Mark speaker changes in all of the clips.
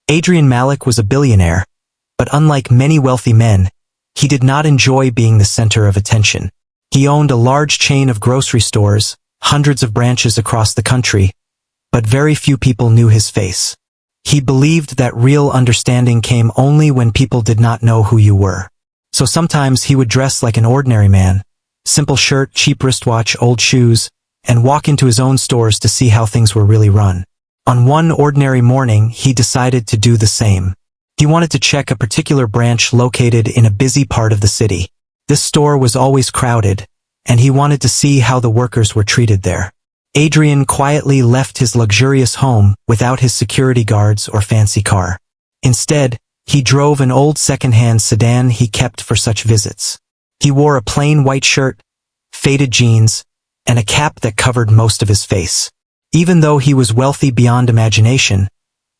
Speaker 1: Adrian Malik was a billionaire, but unlike many wealthy men, he did not enjoy being the center of attention. He owned a large chain of grocery stores, hundreds of branches across the country, but very few people knew his face. He believed that real understanding came only when people did not know who you were. So sometimes he would dress like an ordinary man, simple shirt, cheap wristwatch, old shoes, and walk into his own stores to see how things were really run. On one ordinary morning, he decided to do the same. He wanted to check a particular branch located in a busy part of the city. This store was always crowded, and he wanted to see how the workers were treated there. Adrian quietly left his luxurious home without his security guards or fancy car. Instead, he drove an old second-hand sedan he kept for such visits. He wore a plain white shirt, faded jeans, and a cap that covered most of his face. Even though he was wealthy beyond imagination,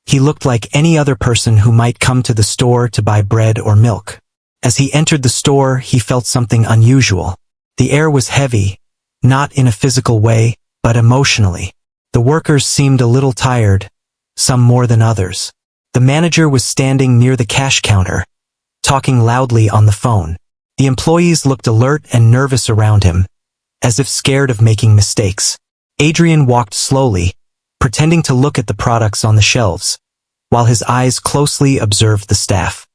Speaker 1: he looked like any other person who might come to the store to buy bread or milk. As he entered the store, he felt something unusual. The air was heavy, not in a physical way, but emotionally. The workers seemed a little tired, some more than others. The manager was standing near the cash counter, talking loudly on the phone. The employees looked alert and nervous around him, as if scared of making mistakes. Adrian walked slowly, pretending to look at the products on the shelves, while his eyes closely observed the staff.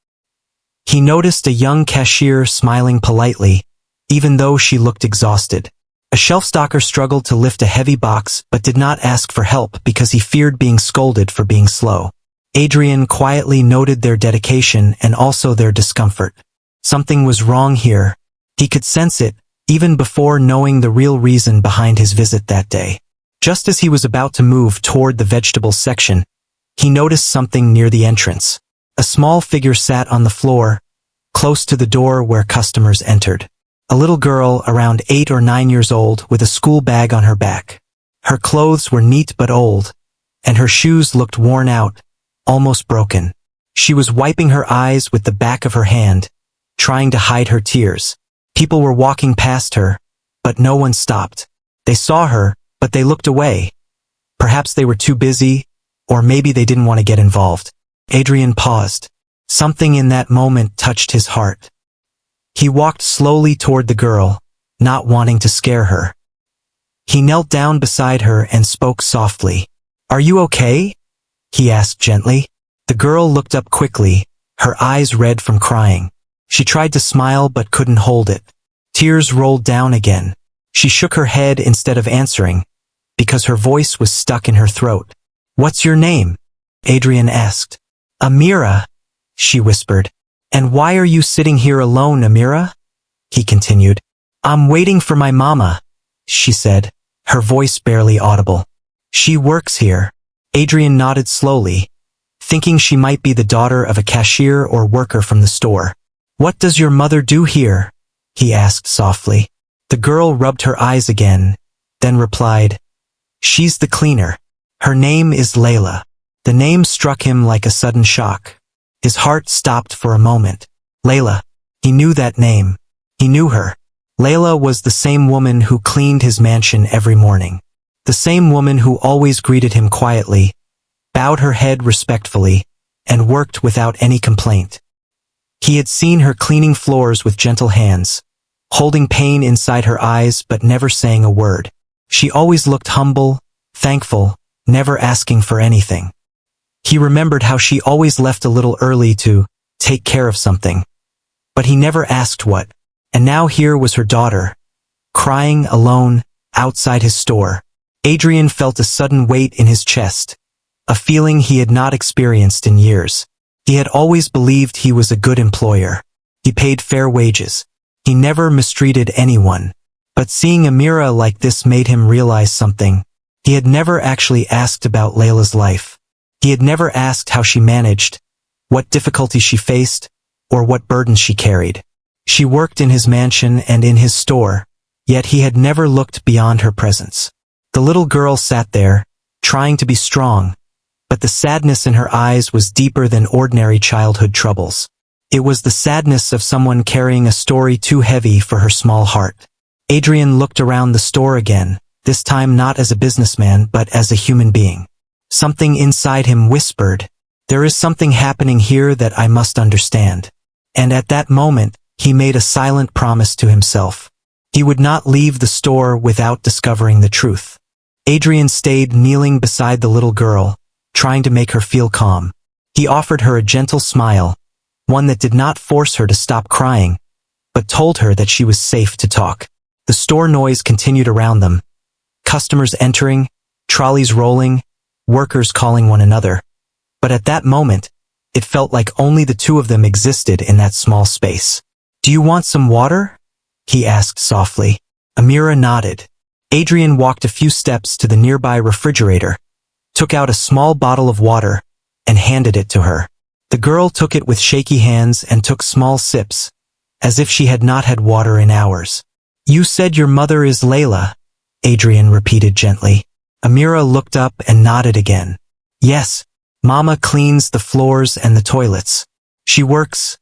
Speaker 1: He noticed a young cashier smiling politely, even though she looked exhausted. A shelf stocker struggled to lift a heavy box but did not ask for help because he feared being scolded for being slow. Adrian quietly noted their dedication and also their discomfort. Something was wrong here. He could sense it, even before knowing the real reason behind his visit that day. Just as he was about to move toward the vegetables section, he noticed something near the entrance. A small figure sat on the floor, close to the door where customers entered. A little girl around 8 or 9 years old with a school bag on her back. Her clothes were neat but old, and her shoes looked worn out, almost broken. She was wiping her eyes with the back of her hand, trying to hide her tears. People were walking past her, but no one stopped. They saw her, but they looked away. Perhaps they were too busy, or maybe they didn't want to get involved. Adrian paused. Something in that moment touched his heart. He walked slowly toward the girl, not wanting to scare her. He knelt down beside her and spoke softly. "Are you okay?" he asked gently. The girl looked up quickly, her eyes red from crying. She tried to smile but couldn't hold it. Tears rolled down again. She shook her head instead of answering, because her voice was stuck in her throat. "What's your name?" Adrian asked. "Amira," she whispered. "And why are you sitting here alone, Amira?" he continued. "I'm waiting for my mama," she said, her voice barely audible. "She works here." Adrian nodded slowly, thinking she might be the daughter of a cashier or worker from the store. "What does your mother do here?" he asked softly. The girl rubbed her eyes again, then replied, "She's the cleaner. Her name is Layla." The name struck him like a sudden shock. His heart stopped for a moment. Layla. He knew that name. He knew her. Layla was the same woman who cleaned his mansion every morning. The same woman who always greeted him quietly, bowed her head respectfully, and worked without any complaint. He had seen her cleaning floors with gentle hands, holding pain inside her eyes but never saying a word. She always looked humble, thankful, never asking for anything. He remembered how she always left a little early to take care of something, but he never asked what. And now here was her daughter, crying alone, outside his store. Adrian felt a sudden weight in his chest, a feeling he had not experienced in years. He had always believed he was a good employer. He paid fair wages. He never mistreated anyone. But seeing Amira like this made him realize something. He had never actually asked about Layla's life. He had never asked how she managed, what difficulties she faced, or what burdens she carried. She worked in his mansion and in his store, yet he had never looked beyond her presence. The little girl sat there, trying to be strong, but the sadness in her eyes was deeper than ordinary childhood troubles. It was the sadness of someone carrying a story too heavy for her small heart. Adrian looked around the store again, this time not as a businessman but as a human being. Something inside him whispered, There is something happening here that I must understand. And at that moment, he made a silent promise to himself. He would not leave the store without discovering the truth. Adrian stayed kneeling beside the little girl, trying to make her feel calm. He offered her a gentle smile, one that did not force her to stop crying, but told her that she was safe to talk. The store noise continued around them. Customers entering, trolleys rolling, workers calling one another. But at that moment, it felt like only the two of them existed in that small space. "Do you want some water?" he asked softly. Amira nodded. Adrian walked a few steps to the nearby refrigerator, took out a small bottle of water, and handed it to her. The girl took it with shaky hands and took small sips, as if she had not had water in hours. "You said your mother is Layla," Adrian repeated gently. Amira looked up and nodded again. "Yes, Mama cleans the floors and the toilets. She works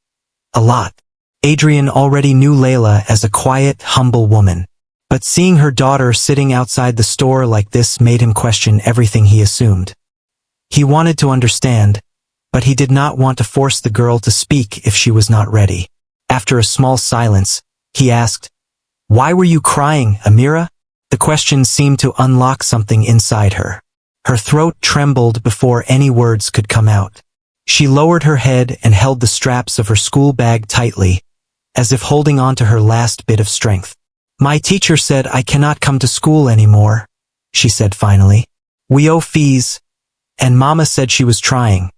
Speaker 1: a lot." Adrian already knew Layla as a quiet, humble woman. But seeing her daughter sitting outside the store like this made him question everything he assumed. He wanted to understand, but he did not want to force the girl to speak if she was not ready. After a small silence, he asked, "Why were you crying, Amira?" The question seemed to unlock something inside her. Her throat trembled before any words could come out. She lowered her head and held the straps of her school bag tightly, as if holding on to her last bit of strength. "My teacher said I cannot come to school anymore," she said finally. "We owe fees, and Mama said she was trying.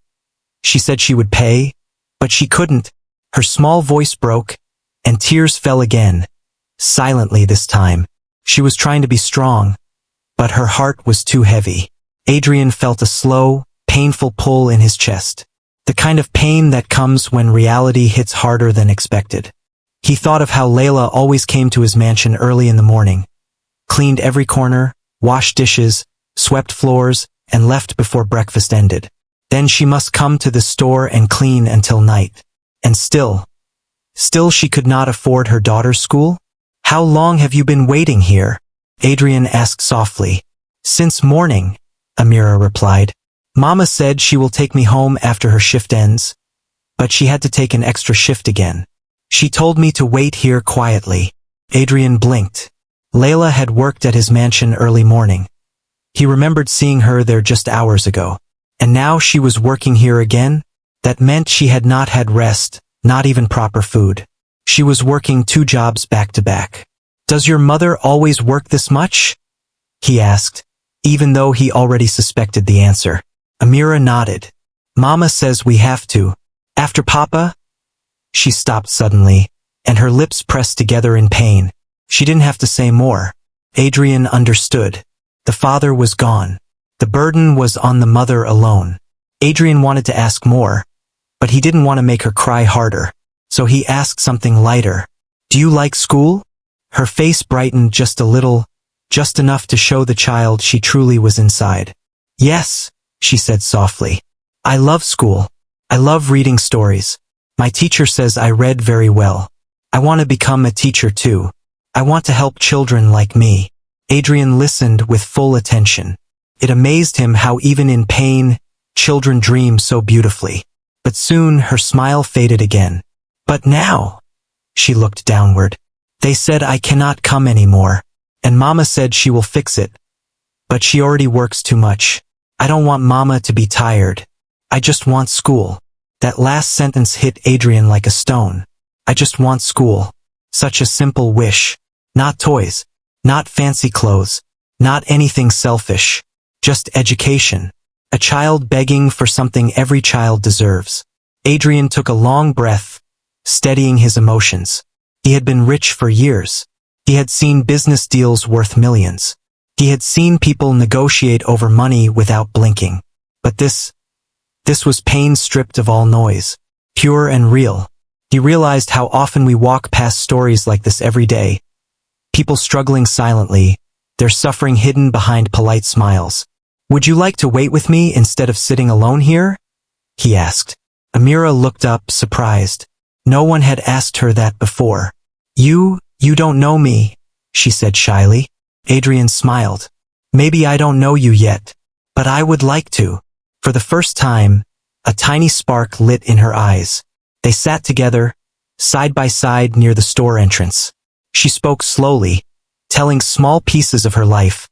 Speaker 1: She said she would pay, but she couldn't." Her small voice broke, and tears fell again, silently this time. She was trying to be strong, but her heart was too heavy. Adrian felt a slow, painful pull in his chest. The kind of pain that comes when reality hits harder than expected. He thought of how Layla always came to his mansion early in the morning, cleaned every corner, washed dishes, swept floors, and left before breakfast ended. Then she must come to the store and clean until night. And still she could not afford her daughter's school? "How long have you been waiting here?" Adrian asked softly. "Since morning," Amira replied. "Mama said she will take me home after her shift ends, but she had to take an extra shift again. She told me to wait here quietly." Adrian blinked. Layla had worked at his mansion early morning. He remembered seeing her there just hours ago. And now she was working here again? That meant she had not had rest, not even proper food. She was working 2 jobs back to back. "Does your mother always work this much?" he asked, even though he already suspected the answer. Amira nodded. "Mama says we have to. After Papa?" She stopped suddenly, and her lips pressed together in pain. She didn't have to say more. Adrian understood. The father was gone. The burden was on the mother alone. Adrian wanted to ask more, but he didn't want to make her cry harder. So he asked something lighter. "Do you like school?" Her face brightened just a little, just enough to show the child she truly was inside. "Yes," she said softly. "I love school. I love reading stories. My teacher says I read very well. I want to become a teacher too. I want to help children like me." Adrian listened with full attention. It amazed him how even in pain, children dream so beautifully. But soon her smile faded again. "But now," she looked downward, "they said I cannot come anymore, and Mama said she will fix it. But she already works too much. I don't want Mama to be tired. I just want school." That last sentence hit Adrian like a stone. "I just want school." Such a simple wish. Not toys. Not fancy clothes. Not anything selfish. Just education. A child begging for something every child deserves. Adrian took a long breath, steadying his emotions. He had been rich for years. He had seen business deals worth millions. He had seen people negotiate over money without blinking. But this was pain stripped of all noise, pure and real. He realized how often we walk past stories like this every day. People struggling silently, their suffering hidden behind polite smiles. "Would you like to wait with me instead of sitting alone here?" he asked. Amira looked up, surprised. No one had asked her that before. You don't know me," she said shyly. Adrian smiled. "Maybe I don't know you yet, but I would like to." For the first time, A tiny spark lit in her eyes. They sat together, side by side near the store entrance. She spoke slowly, telling small pieces of her life,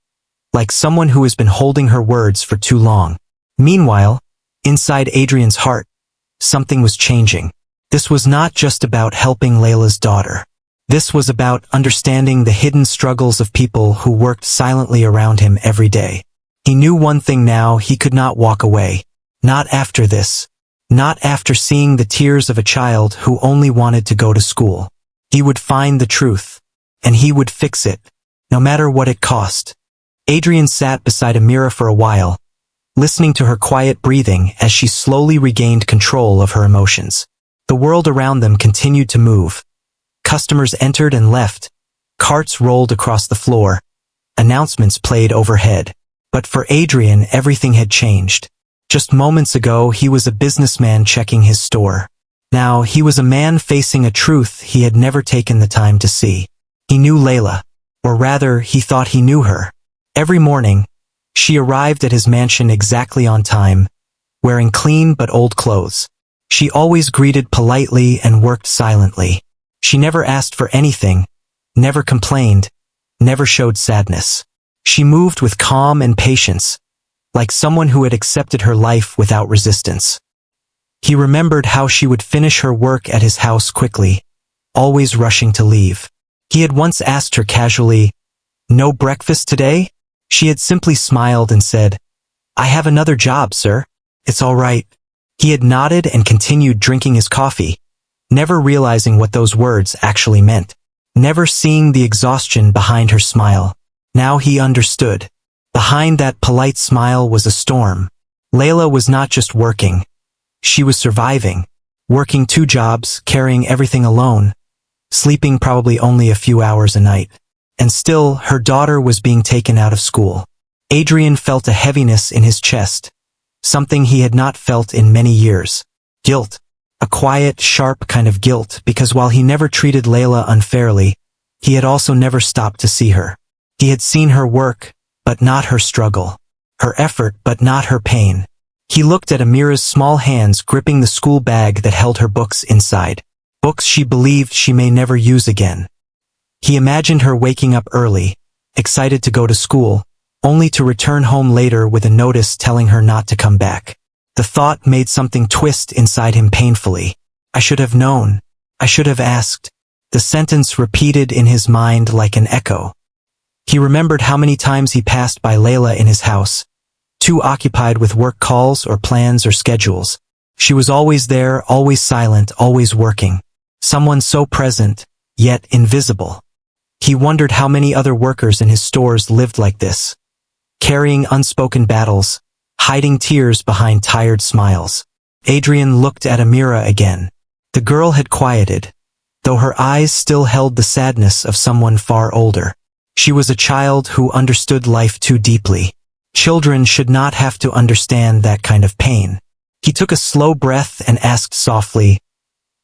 Speaker 1: like someone who has been holding her words for too long. Meanwhile, inside Adrian's heart, something was changing. This was not just about helping Layla's daughter. This was about understanding the hidden struggles of people who worked silently around him every day. He knew one thing now: he could not walk away. Not after this. Not after seeing the tears of a child who only wanted to go to school. He would find the truth, and he would fix it, no matter what it cost. Adrian sat beside Amira for a while, listening to her quiet breathing as she slowly regained control of her emotions. The world around them continued to move. Customers entered and left. Carts rolled across the floor. Announcements played overhead. But for Adrian, everything had changed. Just moments ago, he was a businessman checking his store. Now, he was a man facing a truth he had never taken the time to see. He knew Layla, or rather, he thought he knew her. Every morning, she arrived at his mansion exactly on time, wearing clean but old clothes. She always greeted politely and worked silently. She never asked for anything, never complained, never showed sadness. She moved with calm and patience, like someone who had accepted her life without resistance. He remembered how she would finish her work at his house quickly, always rushing to leave. He had once asked her casually, "No breakfast today?" She had simply smiled and said, "I have another job, sir. It's all right." He had nodded and continued drinking his coffee, never realizing what those words actually meant, never seeing the exhaustion behind her smile. Now he understood. Behind that polite smile was a storm. Layla was not just working. She was surviving, working 2 jobs, carrying everything alone, sleeping probably only a few hours a night. And still, her daughter was being taken out of school. Adrian felt a heaviness in his chest, something he had not felt in many years. Guilt. A quiet, sharp kind of guilt, because while he never treated Layla unfairly, he had also never stopped to see her. He had seen her work, but not her struggle. Her effort, but not her pain. He looked at Amira's small hands gripping the school bag that held her books inside. Books she believed she may never use again. He imagined her waking up early, excited to go to school, only to return home later with a notice telling her not to come back. The thought made something twist inside him painfully. "I should have known. I should have asked." The sentence repeated in his mind like an echo. He remembered how many times he passed by Layla in his house, too occupied with work calls or plans or schedules. She was always there, always silent, always working. Someone so present, yet invisible. He wondered how many other workers in his stores lived like this, carrying unspoken battles, hiding tears behind tired smiles. Adrian looked at Amira again. The girl had quieted, though her eyes still held the sadness of someone far older. She was a child who understood life too deeply. Children should not have to understand that kind of pain. He took a slow breath and asked softly,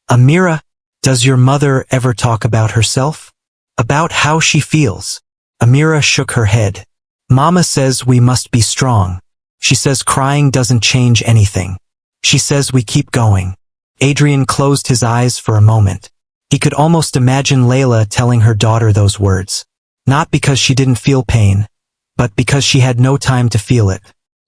Speaker 1: "Amira, does your mother ever talk about herself? About how she feels?" Amira shook her head. "Mama says we must be strong. She says crying doesn't change anything. She says we keep going." Adrian closed his eyes for a moment. He could almost imagine Layla telling her daughter those words. Not because she didn't feel pain, but because she had no time to feel it.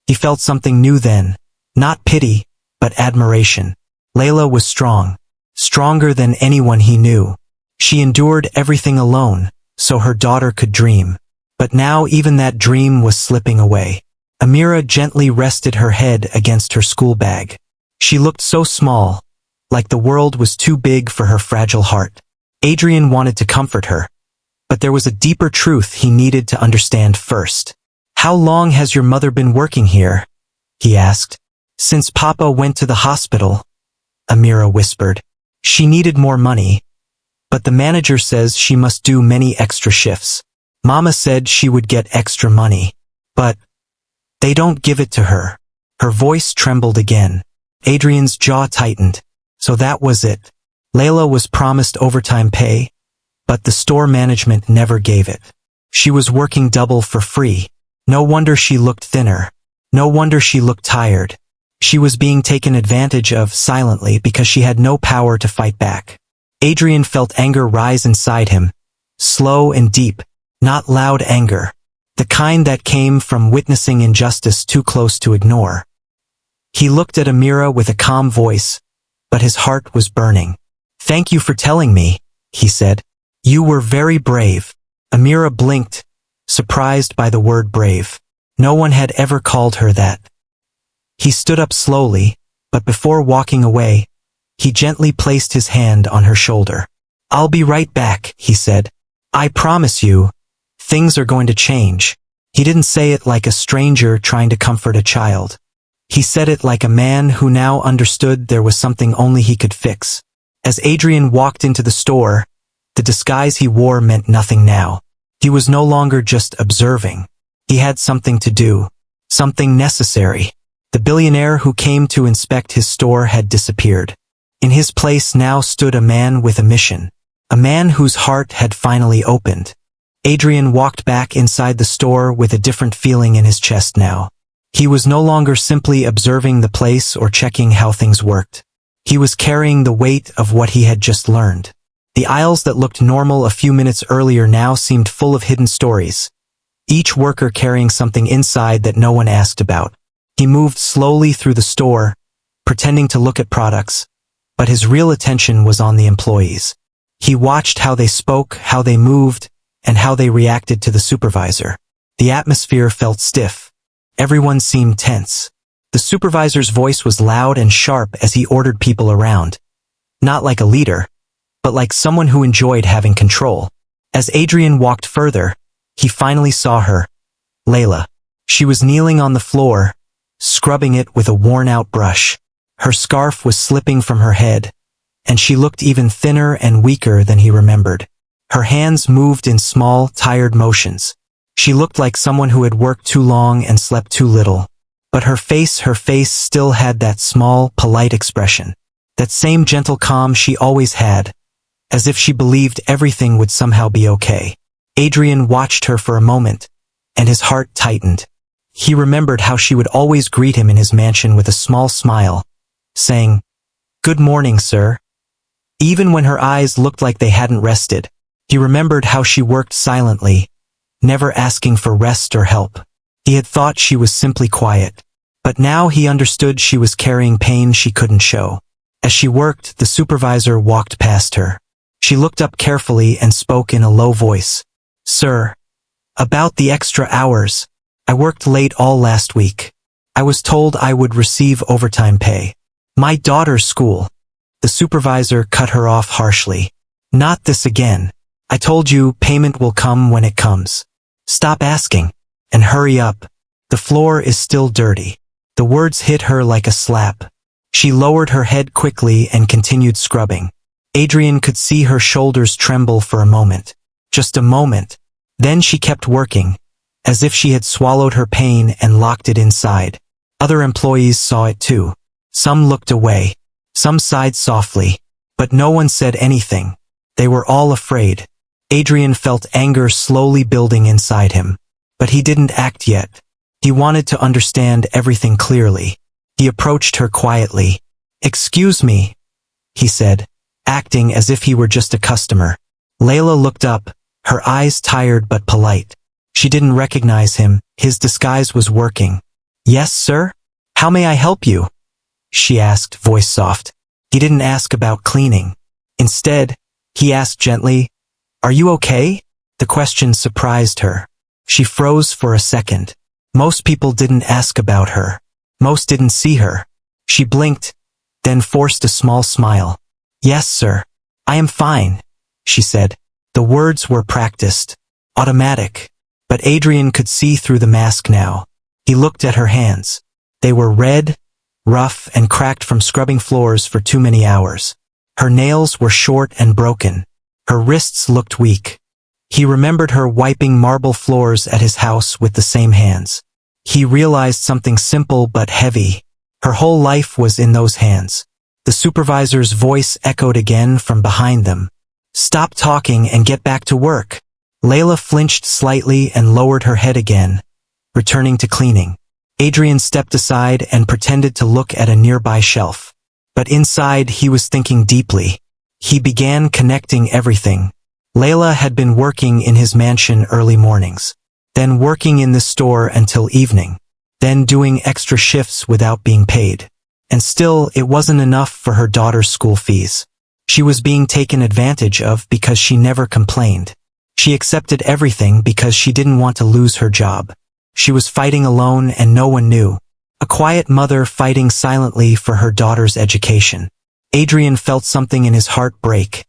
Speaker 1: He felt something new then, not pity, but admiration. Layla was strong, stronger than anyone he knew. She endured everything alone, so her daughter could dream. But now even that dream was slipping away. Amira gently rested her head against her school bag. She looked so small, like the world was too big for her fragile heart. Adrian wanted to comfort her, but there was a deeper truth he needed to understand first. "How long has your mother been working here?" he asked. "Since Papa went to the hospital," Amira whispered. "She needed more money, but the manager says she must do many extra shifts. Mama said she would get extra money, but they don't give it to her." Her voice trembled again. Adrian's jaw tightened. So that was it. Layla was promised overtime pay, but the store management never gave it. She was working double for free. No wonder she looked thinner. No wonder she looked tired. She was being taken advantage of silently because she had no power to fight back. Adrian felt anger rise inside him, slow and deep, not loud anger, the kind that came from witnessing injustice too close to ignore. He looked at Amira with a calm voice, but his heart was burning. "Thank you for telling me," he said. "You were very brave." Amira blinked, surprised by the word brave. No one had ever called her that. He stood up slowly, but before walking away, he gently placed his hand on her shoulder. "I'll be right back," he said. "I promise you, things are going to change." He didn't say it like a stranger trying to comfort a child. He said it like a man who now understood there was something only he could fix. As Adrian walked into the store, the disguise he wore meant nothing now. He was no longer just observing. He had something to do, something necessary. The billionaire who came to inspect his store had disappeared. In his place now stood a man with a mission, a man whose heart had finally opened. Adrian walked back inside the store with a different feeling in his chest now. He was no longer simply observing the place or checking how things worked. He was carrying the weight of what he had just learned. The aisles that looked normal a few minutes earlier now seemed full of hidden stories, each worker carrying something inside that no one asked about. He moved slowly through the store, pretending to look at products, but his real attention was on the employees. He watched how they spoke, how they moved, and how they reacted to the supervisor. The atmosphere felt stiff. Everyone seemed tense. The supervisor's voice was loud and sharp as he ordered people around. Not like a leader, but like someone who enjoyed having control. As Adrian walked further, he finally saw her, Layla. She was kneeling on the floor, scrubbing it with a worn-out brush. Her scarf was slipping from her head, and she looked even thinner and weaker than he remembered. Her hands moved in small, tired motions. She looked like someone who had worked too long and slept too little. But her face still had that small, polite expression. That same gentle calm she always had, as if she believed everything would somehow be okay. Adrian watched her for a moment, and his heart tightened. He remembered how she would always greet him in his mansion with a small smile, saying, "Good morning, sir." Even when her eyes looked like they hadn't rested, he remembered how she worked silently, never asking for rest or help. He had thought she was simply quiet, but now he understood she was carrying pain she couldn't show. As she worked, the supervisor walked past her. She looked up carefully and spoke in a low voice. "Sir, about the extra hours. I worked late all last week. I was told I would receive overtime pay. My daughter's school." The supervisor cut her off harshly. "Not this again. I told you payment will come when it comes. Stop asking, and hurry up. The floor is still dirty." The words hit her like a slap. She lowered her head quickly and continued scrubbing. Adrian could see her shoulders tremble for a moment. Just a moment. Then she kept working, as if she had swallowed her pain and locked it inside. Other employees saw it too. Some looked away. Some sighed softly. But no one said anything. They were all afraid. Adrian felt anger slowly building inside him. But he didn't act yet. He wanted to understand everything clearly. He approached her quietly. "Excuse me," he said, acting as if he were just a customer. Layla looked up, her eyes tired but polite. She didn't recognize him. His disguise was working. "Yes, sir? How may I help you?" she asked, voice soft. He didn't ask about cleaning. Instead, he asked gently, "Are you okay?" The question surprised her. She froze for a second. Most people didn't ask about her. Most didn't see her. She blinked, then forced a small smile. "Yes, sir. I am fine," she said. The words were practiced, automatic. But Adrian could see through the mask now. He looked at her hands. They were red, rough, and cracked from scrubbing floors for too many hours. Her nails were short and broken. Her wrists looked weak. He remembered her wiping marble floors at his house with the same hands. He realized something simple but heavy. Her whole life was in those hands. The supervisor's voice echoed again from behind them. "Stop talking and get back to work." Layla flinched slightly and lowered her head again, returning to cleaning. Adrian stepped aside and pretended to look at a nearby shelf. But inside he was thinking deeply. He began connecting everything. Layla had been working in his mansion early mornings, then working in the store until evening, then doing extra shifts without being paid. And still, it wasn't enough for her daughter's school fees. She was being taken advantage of because she never complained. She accepted everything because she didn't want to lose her job. She was fighting alone and no one knew. A quiet mother fighting silently for her daughter's education. Adrian felt something in his heart break.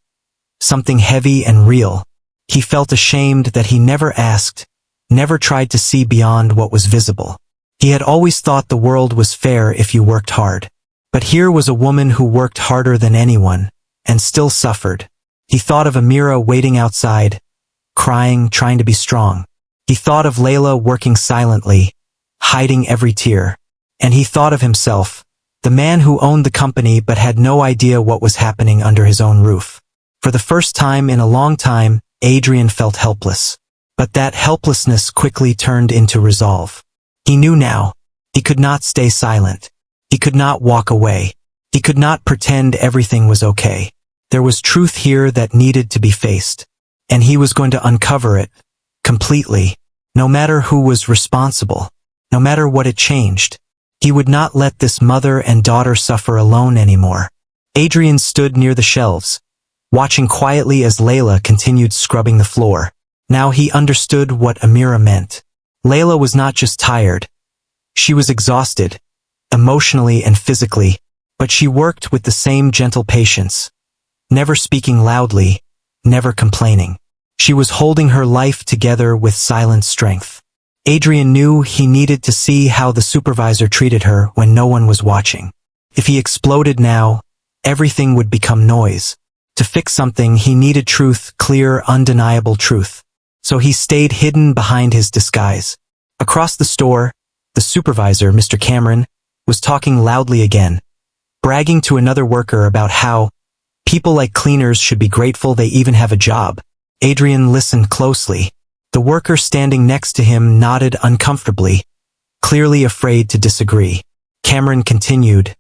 Speaker 1: Something heavy and real. He felt ashamed that he never asked, never tried to see beyond what was visible. He had always thought the world was fair if you worked hard. But here was a woman who worked harder than anyone, and still suffered. He thought of Amira waiting outside, crying, trying to be strong. He thought of Layla working silently, hiding every tear. And he thought of himself, the man who owned the company but had no idea what was happening under his own roof. For the first time in a long time, Adrian felt helpless. But that helplessness quickly turned into resolve. He knew now. He could not stay silent. He could not walk away. He could not pretend everything was okay. There was truth here that needed to be faced. And he was going to uncover it, completely, no matter who was responsible, no matter what it changed. He would not let this mother and daughter suffer alone anymore. Adrian stood near the shelves, watching quietly as Layla continued scrubbing the floor. Now he understood what Amira meant. Layla was not just tired. She was exhausted, emotionally and physically, but she worked with the same gentle patience, never speaking loudly, never complaining. She was holding her life together with silent strength. Adrian knew he needed to see how the supervisor treated her when no one was watching. If he exploded now, everything would become noise. To fix something, he needed truth, clear, undeniable truth. So he stayed hidden behind his disguise. Across the store, the supervisor, Mr. Cameron, was talking loudly again, bragging to another worker about how people like cleaners should be grateful they even have a job. Adrian listened closely. The worker standing next to him nodded uncomfortably, clearly afraid to disagree. Cameron continued,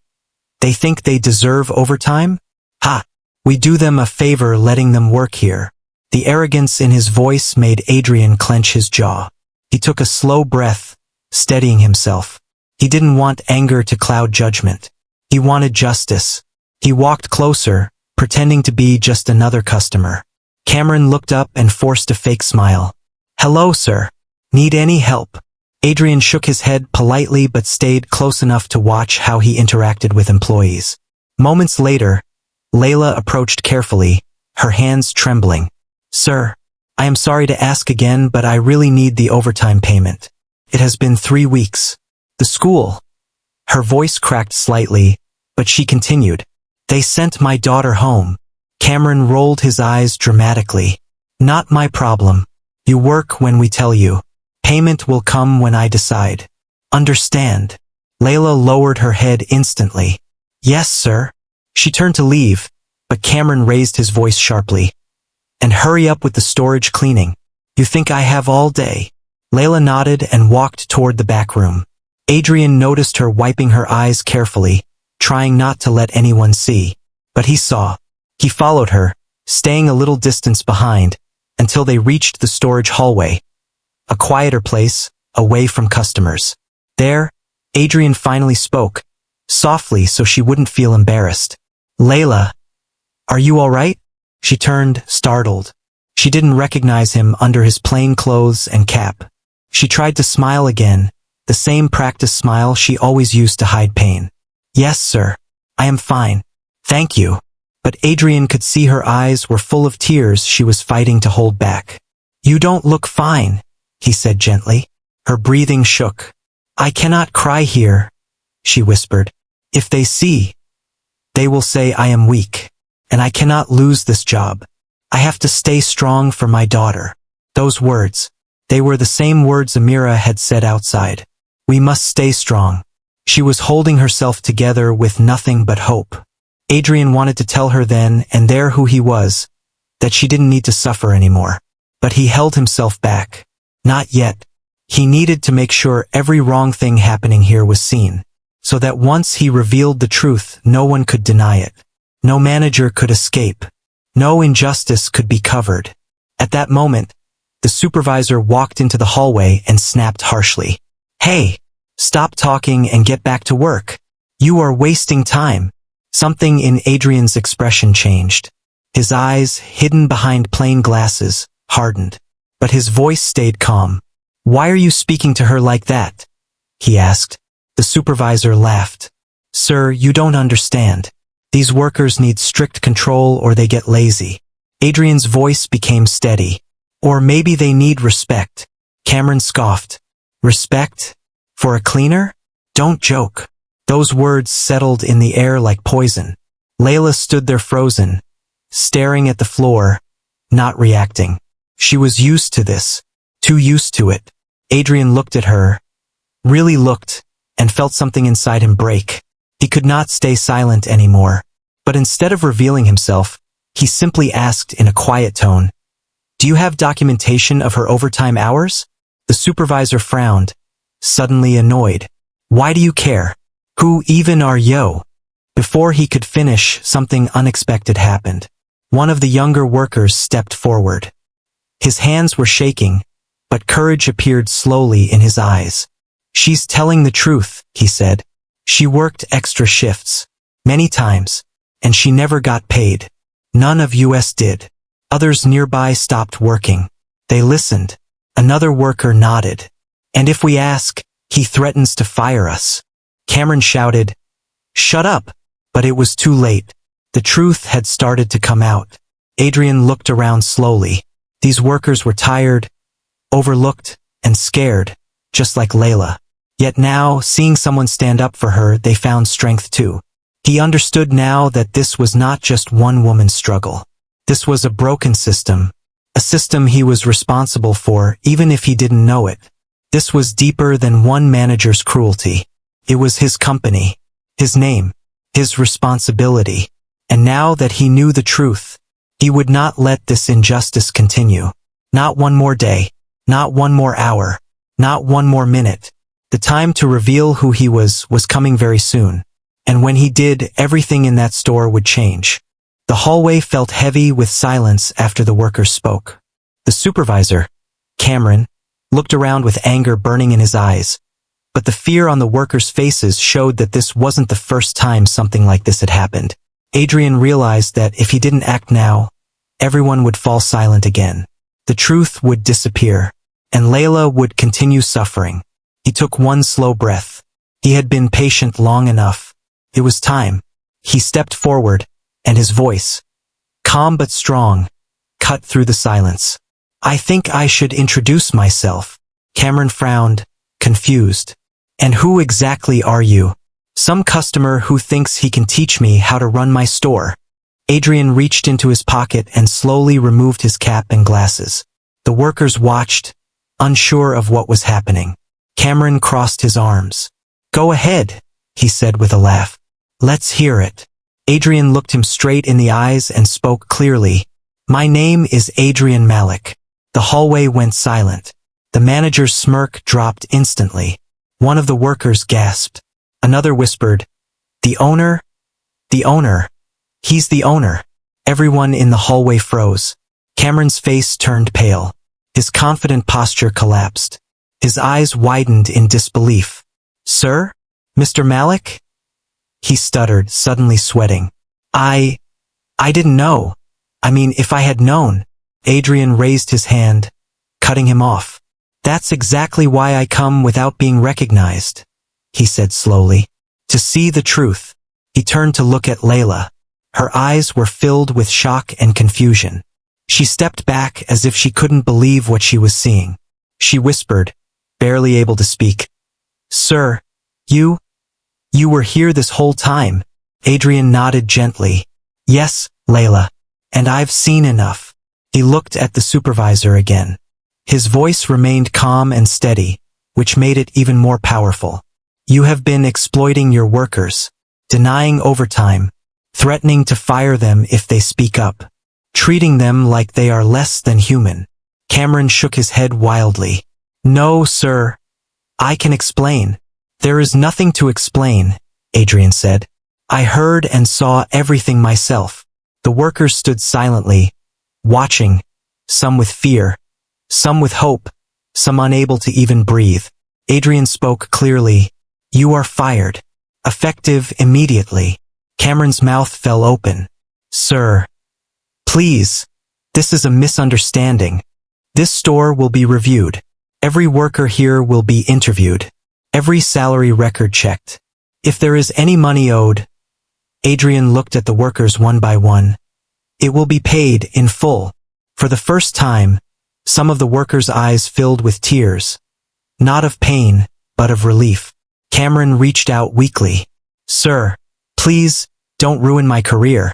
Speaker 1: "They think they deserve overtime? Ha! We do them a favor letting them work here." The arrogance in his voice made Adrian clench his jaw. He took a slow breath, steadying himself. He didn't want anger to cloud judgment. He wanted justice. He walked closer, pretending to be just another customer. Cameron looked up and forced a fake smile. "Hello, sir. Need any help?" Adrian shook his head politely but stayed close enough to watch how he interacted with employees. Moments later, Layla approached carefully, her hands trembling. "Sir, I am sorry to ask again, but I really need the overtime payment. It has been 3 weeks. The school." Her voice cracked slightly, but she continued, "They sent my daughter home." Cameron rolled his eyes dramatically. "Not my problem. You work when we tell you. Payment will come when I decide. Understand?" Layla lowered her head instantly. "Yes, sir." She turned to leave, but Cameron raised his voice sharply. "And hurry up with the storage cleaning. You think I have all day?" Layla nodded and walked toward the back room. Adrian noticed her wiping her eyes carefully, trying not to let anyone see. But he saw. He followed her, staying a little distance behind, until they reached the storage hallway. A quieter place, away from customers. There, Adrian finally spoke, softly so she wouldn't feel embarrassed. "Layla, are you all right?" She turned, startled. She didn't recognize him under his plain clothes and cap. She tried to smile again, the same practice smile she always used to hide pain. "Yes, sir. I am fine. Thank you." But Adrian could see her eyes were full of tears she was fighting to hold back. "You don't look fine," he said gently. Her breathing shook. "I cannot cry here," she whispered. "If they see, they will say I am weak. And I cannot lose this job. I have to stay strong for my daughter." Those words, they were the same words Amira had said outside. We must stay strong. She was holding herself together with nothing but hope. Adrian wanted to tell her then and there who he was, that she didn't need to suffer anymore. But he held himself back. Not yet. He needed to make sure every wrong thing happening here was seen, so that once he revealed the truth, no one could deny it. No manager could escape. No injustice could be covered. At that moment, the supervisor walked into the hallway and snapped harshly. "Hey, stop talking and get back to work. You are wasting time." Something in Adrian's expression changed. His eyes, hidden behind plain glasses, hardened. But his voice stayed calm. "Why are you speaking to her like that?" he asked. The supervisor laughed. "Sir, you don't understand. These workers need strict control or they get lazy." Adrian's voice became steady. "Or maybe they need respect." Cameron scoffed. "Respect? For a cleaner? Don't joke." Those words settled in the air like poison. Layla stood there frozen, staring at the floor, not reacting. She was used to this, too used to it. Adrian looked at her, really looked, and felt something inside him break. He could not stay silent anymore. But instead of revealing himself, he simply asked in a quiet tone, "Do you have documentation of her overtime hours?" The supervisor frowned, suddenly annoyed. "Why do you care? Who even are you?" Before he could finish, something unexpected happened. One of the younger workers stepped forward. His hands were shaking, but courage appeared slowly in his eyes. "She's telling the truth," he said. "She worked extra shifts, many times, and she never got paid. None of us did." Others nearby stopped working. They listened. Another worker nodded. "And if we ask, he threatens to fire us." Cameron shouted, "Shut up!" But it was too late. The truth had started to come out. Adrian looked around slowly. These workers were tired, overlooked, and scared, just like Layla. Yet now, seeing someone stand up for her, they found strength too. He understood now that this was not just one woman's struggle. This was a broken system, a system he was responsible for even if he didn't know it. This was deeper than one manager's cruelty. It was his company, his name, his responsibility. And now that he knew the truth, he would not let this injustice continue. Not one more day, not one more hour, not one more minute. The time to reveal who he was coming very soon. And when he did, everything in that store would change. The hallway felt heavy with silence after the workers spoke. The supervisor, Cameron, looked around with anger burning in his eyes. But the fear on the workers' faces showed that this wasn't the first time something like this had happened. Adrian realized that if he didn't act now, everyone would fall silent again. The truth would disappear, and Layla would continue suffering. He took one slow breath. He had been patient long enough. It was time. He stepped forward, and his voice, calm but strong, cut through the silence. "I think I should introduce myself." Cameron frowned, confused. "And who exactly are you?" "Some customer who thinks he can teach me how to run my store." Adrian reached into his pocket and slowly removed his cap and glasses. The workers watched, unsure of what was happening. Cameron crossed his arms. "Go ahead," he said with a laugh. "Let's hear it." Adrian looked him straight in the eyes and spoke clearly. "My name is Adrian Malik." The hallway went silent. The manager's smirk dropped instantly. One of the workers gasped. Another whispered, "The owner? The owner. He's the owner." Everyone in the hallway froze. Cameron's face turned pale. His confident posture collapsed. His eyes widened in disbelief. "Sir? Mr. Malik?" He stuttered, suddenly sweating. I didn't know. I mean, if I had known." Adrian raised his hand, cutting him off. "That's exactly why I come without being recognized," he said slowly. "To see the truth." He turned to look at Layla. Her eyes were filled with shock and confusion. She stepped back as if she couldn't believe what she was seeing. She whispered, barely able to speak, "Sir, you were here this whole time." Adrian nodded gently. "Yes, Layla. And I've seen enough." He looked at the supervisor again. His voice remained calm and steady, which made it even more powerful. "You have been exploiting your workers, denying overtime, threatening to fire them if they speak up, treating them like they are less than human." Cameron shook his head wildly. No, sir. I can explain. There is nothing to explain, Adrian said. I heard and saw everything myself. The workers stood silently, watching, some with fear, some with hope, some unable to even breathe. Adrian spoke clearly. You are fired. Effective immediately. Cameron's mouth fell open. Sir. Please. This is a misunderstanding. This store will be reviewed. Every worker here will be interviewed. Every salary record checked. If there is any money owed, Adrian looked at the workers one by one. It will be paid in full. For the first time, some of the workers' eyes filled with tears. Not of pain, but of relief. Cameron reached out weakly. Sir, please, don't ruin my career.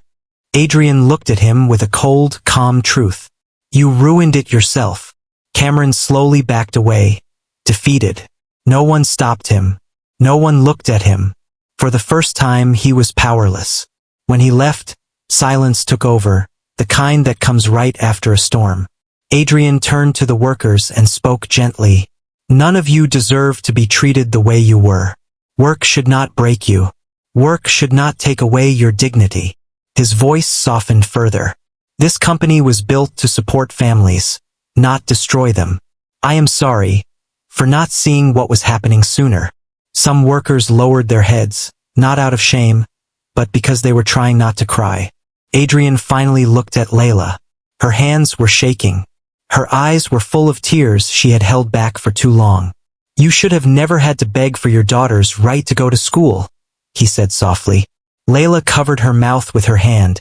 Speaker 1: Adrian looked at him with a cold, calm truth. You ruined it yourself. Cameron slowly backed away, defeated. No one stopped him. No one looked at him. For the first time, he was powerless. When he left, silence took over, the kind that comes right after a storm. Adrian turned to the workers and spoke gently. None of you deserve to be treated the way you were. Work should not break you. Work should not take away your dignity. His voice softened further. This company was built to support families, not destroy them. I am sorry for not seeing what was happening sooner. Some workers lowered their heads, not out of shame, but because they were trying not to cry. Adrian finally looked at Layla. Her hands were shaking. Her eyes were full of tears she had held back for too long. You should have never had to beg for your daughter's right to go to school, he said softly. Layla covered her mouth with her hand,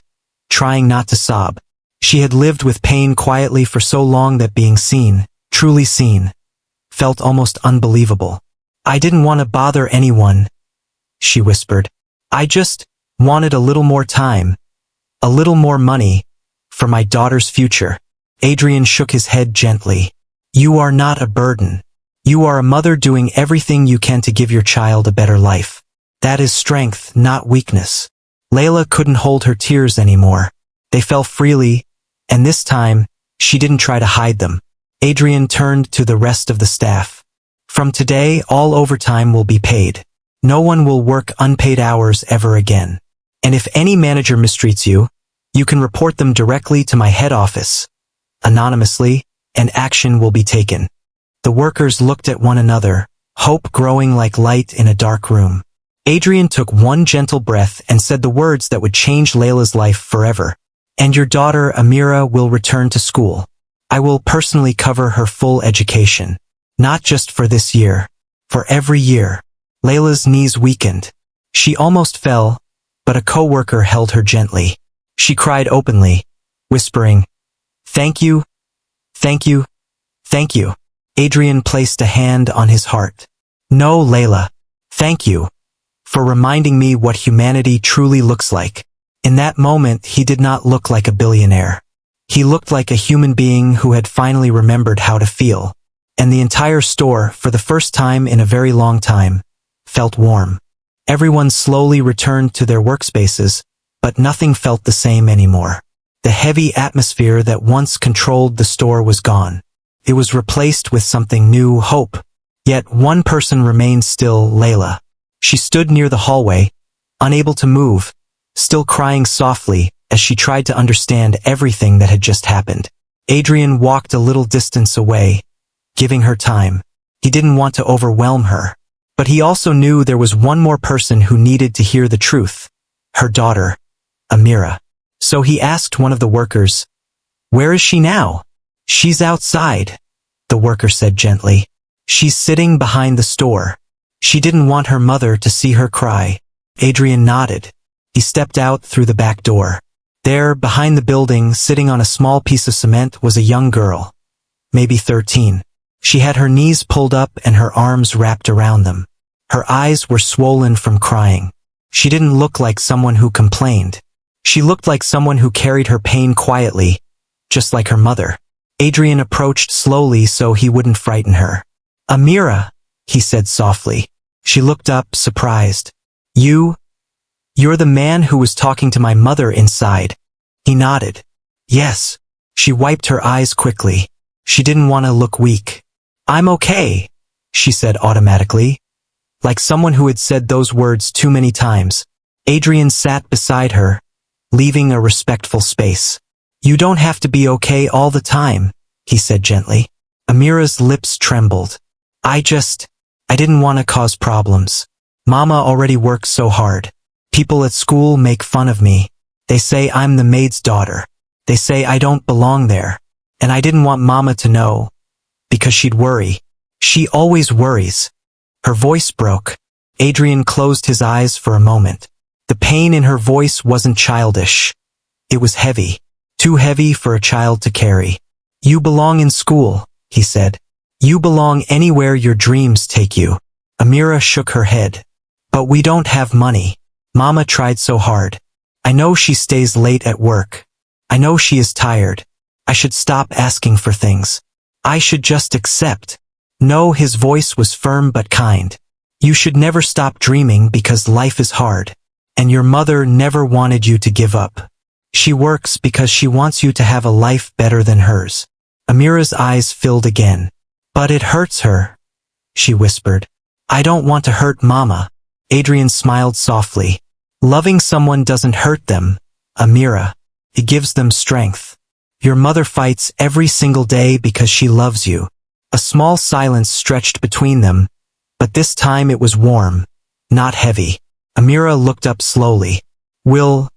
Speaker 1: trying not to sob. She had lived with pain quietly for so long that being seen, truly seen, felt almost unbelievable. I didn't want to bother anyone, she whispered. I just wanted a little more time, a little more money, for my daughter's future. Adrian shook his head gently. You are not a burden. You are a mother doing everything you can to give your child a better life. That is strength, not weakness. Layla couldn't hold her tears anymore. They fell freely, and this time, she didn't try to hide them. Adrian turned to the rest of the staff. From today, all overtime will be paid. No one will work unpaid hours ever again. And if any manager mistreats you, you can report them directly to my head office, anonymously, and action will be taken. The workers looked at one another, hope growing like light in a dark room. Adrian took one gentle breath and said the words that would change Layla's life forever. And your daughter, Amira, will return to school. I will personally cover her full education. Not just for this year, for every year. Layla's knees weakened. She almost fell, but a co-worker held her gently. She cried openly, whispering, Thank you, thank you, thank you. Adrian placed a hand on his heart. No, Layla, thank you for reminding me what humanity truly looks like. In that moment, he did not look like a billionaire. He looked like a human being who had finally remembered how to feel. And the entire store, for the first time in a very long time, felt warm. Everyone slowly returned to their workspaces, but nothing felt the same anymore. The heavy atmosphere that once controlled the store was gone. It was replaced with something new, hope. Yet one person remained still, Layla. She stood near the hallway, unable to move, still crying softly as she tried to understand everything that had just happened. Adrian walked a little distance away, giving her time. He didn't want to overwhelm her. But he also knew there was one more person who needed to hear the truth. Her daughter, Amira. So he asked one of the workers, Where is she now? She's outside, the worker said gently. She's sitting behind the store. She didn't want her mother to see her cry. Adrian nodded. He stepped out through the back door. There, behind the building, sitting on a small piece of cement, was a young girl, maybe 13. She had her knees pulled up and her arms wrapped around them. Her eyes were swollen from crying. She didn't look like someone who complained. She looked like someone who carried her pain quietly, just like her mother. Adrian approached slowly so he wouldn't frighten her. Amira, he said softly. She looked up, surprised. You're the man who was talking to my mother inside. He nodded. Yes. She wiped her eyes quickly. She didn't want to look weak. I'm okay, she said automatically, like someone who had said those words too many times. Adrian sat beside her, leaving a respectful space. You don't have to be okay all the time, he said gently. Amira's lips trembled. I didn't want to cause problems. Mama already works so hard. People at school make fun of me. They say I'm the maid's daughter. They say I don't belong there. And I didn't want Mama to know, because she'd worry. She always worries. Her voice broke. Adrian closed his eyes for a moment. The pain in her voice wasn't childish. It was heavy. Too heavy for a child to carry. You belong in school, he said. You belong anywhere your dreams take you. Amira shook her head. But we don't have money. Mama tried so hard. I know she stays late at work. I know she is tired. I should stop asking for things. I should just accept. No, his voice was firm but kind. You should never stop dreaming because life is hard. And your mother never wanted you to give up. She works because she wants you to have a life better than hers. Amira's eyes filled again. But it hurts her, she whispered. I don't want to hurt Mama. Adrian smiled softly. Loving someone doesn't hurt them, Amira. It gives them strength. Your mother fights every single day because she loves you. A small silence stretched between them, but this time it was warm, not heavy. Amira looked up slowly. Will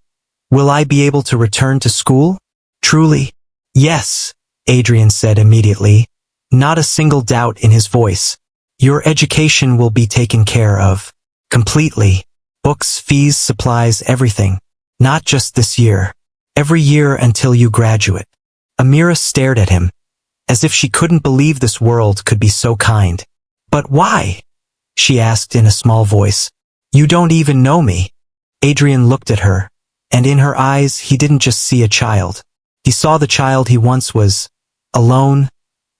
Speaker 1: I be able to return to school? Truly? Yes, Adrian said immediately, not a single doubt in his voice. Your education will be taken care of. Completely. Books, fees, supplies, everything. Not just this year. Every year until you graduate. Amira stared at him, as if she couldn't believe this world could be so kind. But why? She asked in a small voice. You don't even know me. Adrian looked at her, and in her eyes he didn't just see a child. He saw the child he once was, alone,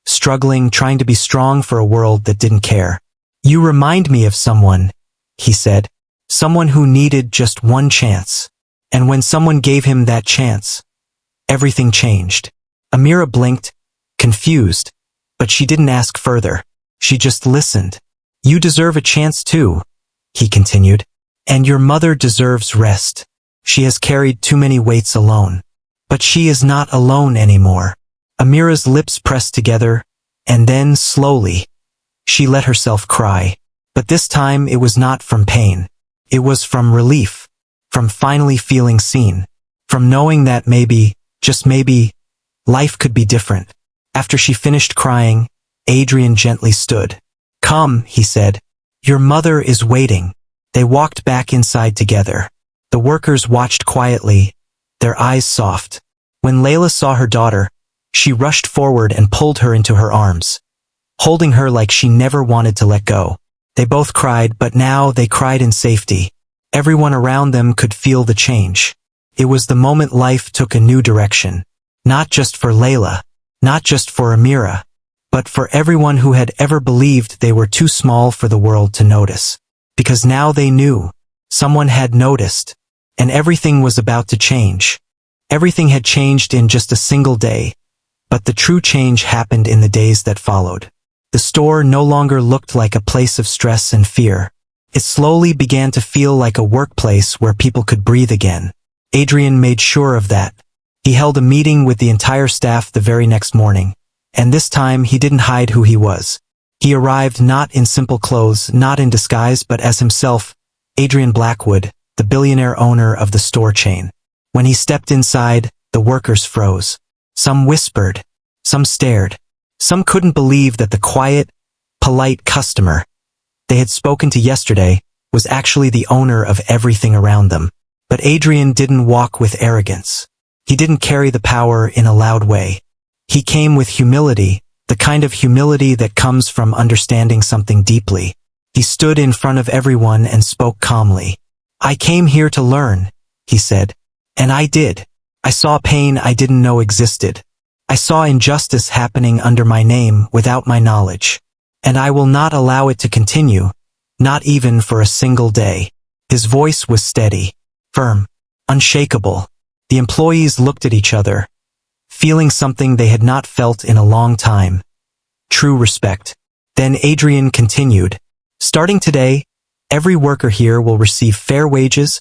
Speaker 1: struggling, trying to be strong for a world that didn't care. You remind me of someone, he said. Someone who needed just one chance. And when someone gave him that chance, everything changed. Amira blinked, confused, but she didn't ask further. She just listened. You deserve a chance too, he continued. And your mother deserves rest. She has carried too many weights alone. But she is not alone anymore. Amira's lips pressed together, and then, slowly, she let herself cry. But this time it was not from pain. It was from relief. From finally feeling seen. From knowing that maybe, just maybe, life could be different. After she finished crying, Adrian gently stood. Come, he said. Your mother is waiting. They walked back inside together. The workers watched quietly, their eyes soft. When Layla saw her daughter, she rushed forward and pulled her into her arms, holding her like she never wanted to let go. They both cried, but now they cried in safety. Everyone around them could feel the change. It was the moment life took a new direction. Not just for Layla, not just for Amira, but for everyone who had ever believed they were too small for the world to notice. Because now they knew. Someone had noticed. And everything was about to change. Everything had changed in just a single day. But the true change happened in the days that followed. The store no longer looked like a place of stress and fear. It slowly began to feel like a workplace where people could breathe again. Adrian made sure of that. He held a meeting with the entire staff the very next morning. And this time he didn't hide who he was. He arrived not in simple clothes, not in disguise, but as himself, Adrian Blackwood, the billionaire owner of the store chain. When he stepped inside, the workers froze. Some whispered. Some stared. Some couldn't believe that the quiet, polite customer they had spoken to yesterday was actually the owner of everything around them. But Adrian didn't walk with arrogance. He didn't carry the power in a loud way. He came with humility, the kind of humility that comes from understanding something deeply. He stood in front of everyone and spoke calmly. I came here to learn, he said. And I did. I saw pain I didn't know existed. I saw injustice happening under my name without my knowledge. And I will not allow it to continue, not even for a single day. His voice was steady, firm, unshakable. The employees looked at each other, feeling something they had not felt in a long time. true respect. Then Adrian continued, "Starting today, every worker here will receive fair wages,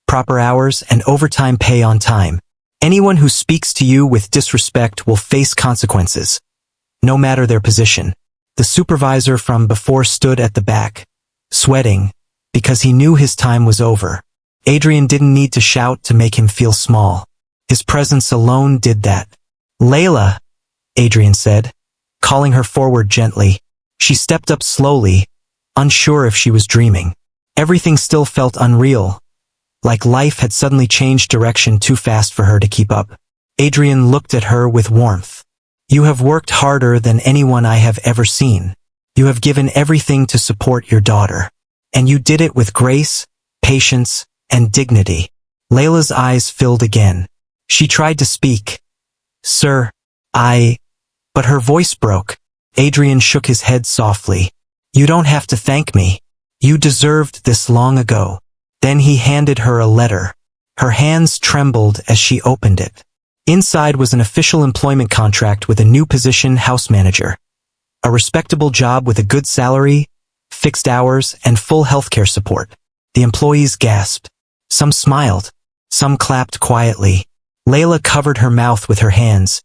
Speaker 1: proper hours, and overtime pay on time. Anyone who speaks to you with disrespect will face consequences, no matter their position." The supervisor from before stood at the back, sweating, because he knew his time was over. Adrian didn't need to shout to make him feel small. His presence alone did that. "Layla," Adrian said, calling her forward gently. She stepped up slowly, unsure if she was dreaming. Everything still felt unreal, like life had suddenly changed direction too fast for her to keep up. Adrian looked at her with warmth. "You have worked harder than anyone I have ever seen. You have given everything to support your daughter. And you did it with grace, patience, and dignity." Layla's eyes filled again. She tried to speak. "Sir, but her voice broke. Adrian shook his head softly. "You don't have to thank me. You deserved this long ago." Then he handed her a letter. Her hands trembled as she opened it. Inside was an official employment contract with a new position, house manager. A respectable job with a good salary, fixed hours, and full healthcare support. The employees gasped. Some smiled. Some clapped quietly. Layla covered her mouth with her hands,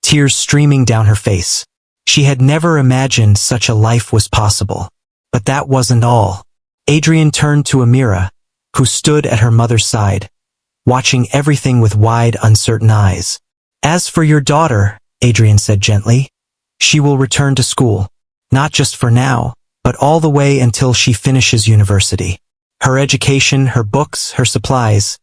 Speaker 1: tears streaming down her face. She had never imagined such a life was possible. But that wasn't all. Adrian turned to Amira, who stood at her mother's side, watching everything with wide, uncertain eyes. "As for your daughter," Adrian said gently, "she will return to school, not just for now, but all the way until she finishes university. Her education, her books, her supplies,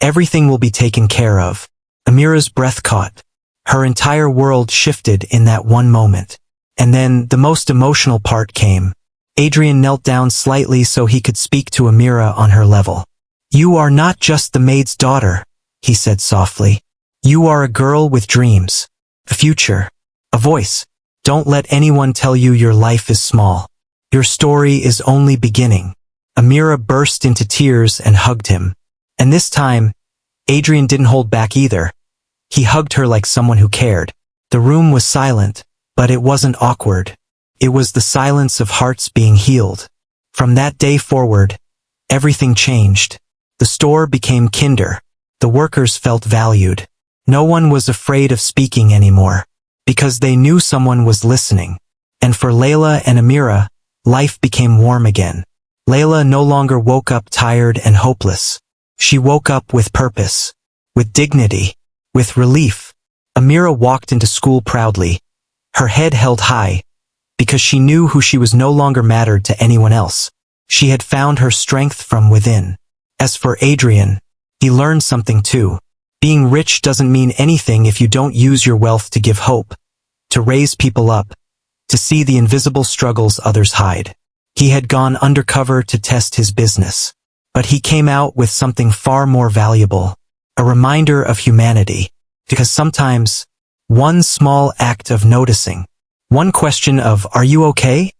Speaker 1: everything will be taken care of." Amira's breath caught. Her entire world shifted in that one moment. And then the most emotional part came. Adrian knelt down slightly so he could speak to Amira on her level. "You are not just the maid's daughter," he said softly. "You are a girl with dreams, a future, a voice. Don't let anyone tell you your life is small. Your story is only beginning." Amira burst into tears and hugged him. And this time, Adrian didn't hold back either. He hugged her like someone who cared. The room was silent, but it wasn't awkward. It was the silence of hearts being healed. From that day forward, everything changed. The store became kinder. The workers felt valued. No one was afraid of speaking anymore, because they knew someone was listening. And for Layla and Amira, life became warm again. Layla no longer woke up tired and hopeless. She woke up with purpose, with dignity, with relief. Amira walked into school proudly, her head held high, because she knew who she was no longer mattered to anyone else. She had found her strength from within. As for Adrian, he learned something too. Being rich doesn't mean anything if you don't use your wealth to give hope, to raise people up, to see the invisible struggles others hide. He had gone undercover to test his business, but he came out with something far more valuable, a reminder of humanity, because sometimes, one small act of noticing, one question of "Are you okay?"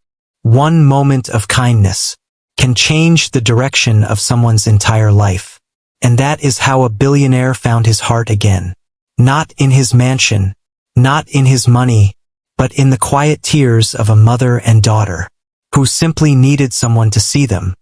Speaker 1: one moment of kindness, can change the direction of someone's entire life. And that is how a billionaire found his heart again. Not in his mansion, not in his money, but in the quiet tears of a mother and daughter, who simply needed someone to see them.